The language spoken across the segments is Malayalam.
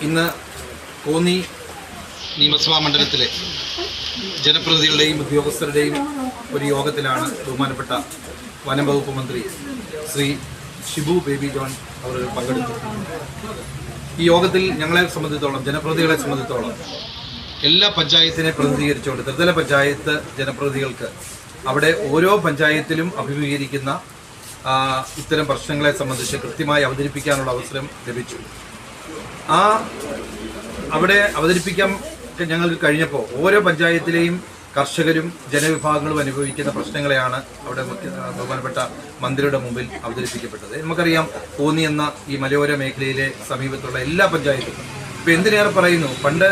ഇന്ന് കോന്നി നിയമസഭാ മണ്ഡലത്തിലെ ജനപ്രതിനിധികളുടെയും ഉദ്യോഗസ്ഥരുടെയും ഒരു യോഗത്തിലാണ് ബഹുമാനപ്പെട്ട വനം വകുപ്പ് മന്ത്രി ശ്രീ ഷിബു ബേബി ജോൺ അവർ പങ്കെടുത്തു. ഈ യോഗത്തിൽ ഞങ്ങളെ സംബന്ധിച്ചോളം, ജനപ്രതിനിധികളെ സംബന്ധിച്ചോളം, എല്ലാ പഞ്ചായത്തിനെ പ്രതിനിധീകരിച്ചുകൊണ്ട് ത്രിതല പഞ്ചായത്ത് ജനപ്രതിനിധികൾക്ക് അവിടെ ഓരോ പഞ്ചായത്തിലും അഭിമുഖീകരിക്കുന്ന ഇത്തരം പ്രശ്നങ്ങളെ സംബന്ധിച്ച് കൃത്യമായി അവതരിപ്പിക്കാനുള്ള അവസരം ലഭിച്ചു. അവിടെ അവതരിപ്പിക്കാൻ ഞങ്ങൾക്ക് കഴിഞ്ഞപ്പോൾ ഓരോ പഞ്ചായത്തിലെയും കർഷകരും ജനവിഭാഗങ്ങളും അനുഭവിക്കുന്ന പ്രശ്നങ്ങളെയാണ് അവിടെ ബഹുമാനപ്പെട്ട മന്ത്രിയുടെ മുമ്പിൽ അവതരിപ്പിക്കപ്പെട്ടത്. നമുക്കറിയാം, കോന്നി എന്ന ഈ മലയോര മേഖലയിലെ സമീപത്തുള്ള എല്ലാ പഞ്ചായത്തുകളും ഇപ്പം എന്തിനേറെ പറയുന്നു, പണ്ട്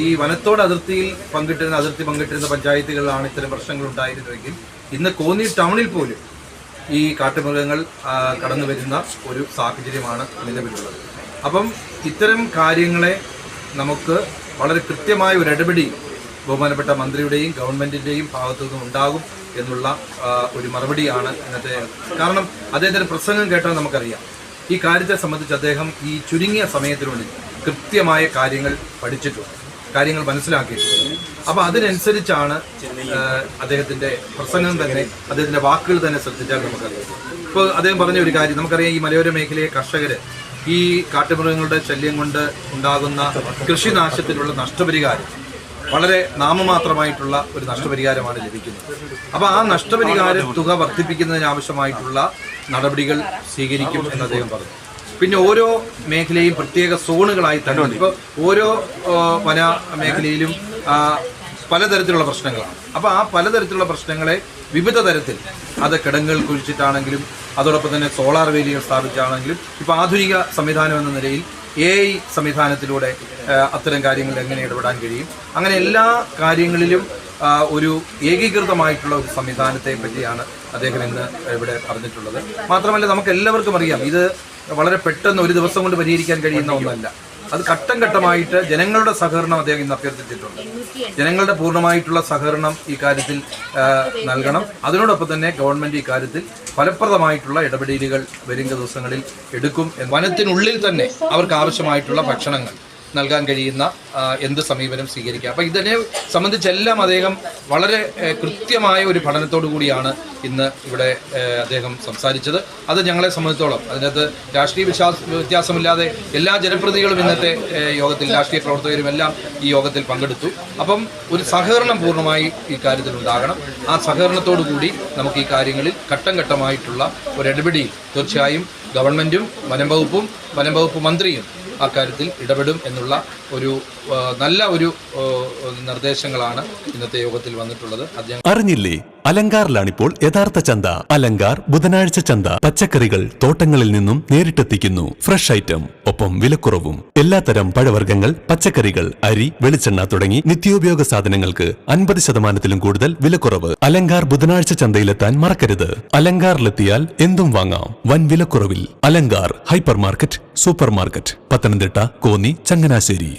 ഈ വനത്തോട് അതിർത്തി പങ്കിട്ടിരുന്ന പഞ്ചായത്തുകളിലാണ് ഇത്തരം പ്രശ്നങ്ങൾ ഉണ്ടായിരുന്നുവെങ്കിൽ ഇന്ന് കോന്നി ടൗണിൽ പോലും ഈ കാട്ടുമൃഗങ്ങൾ കടന്നു വരുന്ന ഒരു സാഹചര്യമാണ് നിലവിലുള്ളത്. അപ്പം ഇത്തരം കാര്യങ്ങളെ നമുക്ക് വളരെ കൃത്യമായ ഒരു ഇടപെടി ബഹുമാനപ്പെട്ട മന്ത്രിയുടെയും ഗവൺമെൻറ്റിൻ്റെയും ഭാഗത്തു നിന്നും ഉണ്ടാകും എന്നുള്ള ഒരു മറുപടിയാണ് ഇന്നത്തെ. കാരണം അദ്ദേഹത്തിൻ്റെ പ്രസംഗം കേട്ടാൽ നമുക്കറിയാം ഈ കാര്യത്തെ സംബന്ധിച്ച് അദ്ദേഹം ഈ ചുരുങ്ങിയ സമയത്തിനുള്ളിൽ കൃത്യമായ കാര്യങ്ങൾ പഠിച്ചിട്ടുണ്ട്, കാര്യങ്ങൾ മനസ്സിലാക്കിയിട്ടുണ്ട്. അപ്പോൾ അതിനനുസരിച്ചാണ് അദ്ദേഹത്തിൻ്റെ പ്രസംഗം തന്നെ, അദ്ദേഹത്തിൻ്റെ വാക്കുകൾ തന്നെ ശ്രദ്ധിച്ചാൽ നമുക്കറിയാം. ഇപ്പോൾ അദ്ദേഹം പറഞ്ഞ ഒരു കാര്യം നമുക്കറിയാം, ഈ മലയോര മേഖലയെ കർഷകർ ഈ കാട്ടുമൃഗങ്ങളുടെ ശല്യം കൊണ്ട് ഉണ്ടാകുന്ന കൃഷിനാശത്തിനുള്ള നഷ്ടപരിഹാരം വളരെ നാമമാത്രമായിട്ടുള്ള ഒരു നഷ്ടപരിഹാരമാണ് ലഭിക്കുന്നത്. അപ്പോൾ ആ നഷ്ടപരിഹാര തുക വർദ്ധിപ്പിക്കുന്നതിനാവശ്യമായിട്ടുള്ള നടപടികൾ സ്വീകരിക്കും എന്ന് അദ്ദേഹം പറഞ്ഞു. പിന്നെ ഓരോ മേഖലയും പ്രത്യേക സോണുകളായി തന്നെ, ഇപ്പോൾ ഓരോ വന മേഖലയിലും പലതരത്തിലുള്ള പ്രശ്നങ്ങളാണ്. അപ്പോൾ ആ പലതരത്തിലുള്ള പ്രശ്നങ്ങളെ വിവിധ തരത്തിൽ, അത് കിടങ്ങുകൾ കുഴിച്ചിട്ടാണെങ്കിലും അതോടൊപ്പം തന്നെ സോളാർ വേലികൾ സ്ഥാപിച്ചാണെങ്കിലും, ഇപ്പോൾ ആധുനിക സംവിധാനം എന്ന നിലയിൽ AI സംവിധാനത്തിലൂടെ അത്തരം കാര്യങ്ങളിൽ എങ്ങനെ ഇടപെടാൻ കഴിയും, അങ്ങനെ എല്ലാ കാര്യങ്ങളിലും ഒരു ഏകീകൃതമായിട്ടുള്ള ഒരു സംവിധാനത്തെ പറ്റിയാണ് അദ്ദേഹം ഇന്ന് ഇവിടെ പറഞ്ഞിട്ടുള്ളത്. മാത്രമല്ല, നമുക്ക് എല്ലാവർക്കും അറിയാം, ഇത് വളരെ പെട്ടെന്ന് ഒരു ദിവസം കൊണ്ട് പരിഹരിക്കാൻ കഴിയുന്ന ഒന്നല്ല. അത് ഘട്ടം ഘട്ടമായിട്ട് ജനങ്ങളുടെ സഹകരണം അദ്ദേഹം ഇന്ന് അഭ്യർത്ഥിച്ചിട്ടുണ്ട്. ജനങ്ങളുടെ പൂർണ്ണമായിട്ടുള്ള സഹകരണം ഈ കാര്യത്തിൽ നൽകണം. അതിനോടൊപ്പം തന്നെ ഗവൺമെൻറ് ഈ കാര്യത്തിൽ ഫലപ്രദമായിട്ടുള്ള ഇടപെടലുകൾ വരും ദിവസങ്ങളിൽ എടുക്കും. വനത്തിനുള്ളിൽ തന്നെ അവർക്ക് ആവശ്യമായിട്ടുള്ള ഭക്ഷണങ്ങൾ നൽകാൻ കഴിയുന്ന എന്ത് സമീപനം സ്വീകരിക്കുക. അപ്പോൾ ഇതിനെ സംബന്ധിച്ചെല്ലാം അദ്ദേഹം വളരെ കൃത്യമായ ഒരു പഠനത്തോടു കൂടിയാണ് ഇന്ന് ഇവിടെ അദ്ദേഹം സംസാരിച്ചത്. അത് ഞങ്ങളെ സംബന്ധിച്ചോളം അതിനകത്ത് രാഷ്ട്രീയ വ്യത്യാസമില്ലാതെ എല്ലാ ജനപ്രതിനിധികളും ഇന്നത്തെ യോഗത്തിൽ, രാഷ്ട്രീയ പ്രവർത്തകരും എല്ലാം ഈ യോഗത്തിൽ പങ്കെടുത്തു. അപ്പം ഒരു സഹകരണം പൂർണ്ണമായി ഈ കാര്യത്തിൽ ഉണ്ടാകണം. ആ സഹകരണത്തോടു കൂടി നമുക്ക് ഈ കാര്യങ്ങളിൽ ഘട്ടം ഘട്ടമായിട്ടുള്ള ഒരു ഇടപെടി തീർച്ചയായും ഗവൺമെൻറ്റും വനം വകുപ്പ് മന്ത്രിയും അക്കാര്യത്തിൽ ഇടപെടും എന്നുള്ള ഒരു നല്ല ഒരു നിർദ്ദേശങ്ങളാണ് ഇന്നത്തെ യോഗത്തിൽ വന്നിട്ടുള്ളത്. അറിഞ്ഞില്ലേ, അലങ്കാറിലാണിപ്പോൾ യഥാർത്ഥ ചന്ത. അലങ്കാർ ബുധനാഴ്ച ചന്ത. പച്ചക്കറികൾ തോട്ടങ്ങളിൽ നിന്നും നേരിട്ടെത്തിക്കുന്നു. ഫ്രഷ് ഐറ്റം, ഒപ്പം വിലക്കുറവും. എല്ലാത്തരം പഴവർഗ്ഗങ്ങൾ, പച്ചക്കറികൾ, അരി, വെളിച്ചെണ്ണ തുടങ്ങി നിത്യോപയോഗ സാധനങ്ങൾക്ക് 50% കൂടുതൽ വിലക്കുറവ്. അലങ്കാർ ബുധനാഴ്ച ചന്തയിലെത്താൻ മറക്കരുത്. അലങ്കാറിലെത്തിയാൽ എന്തും വാങ്ങാം വൻ വിലക്കുറവിൽ. Alankar hyper market, super market, Pathanamthitta, Konni, Changanassery.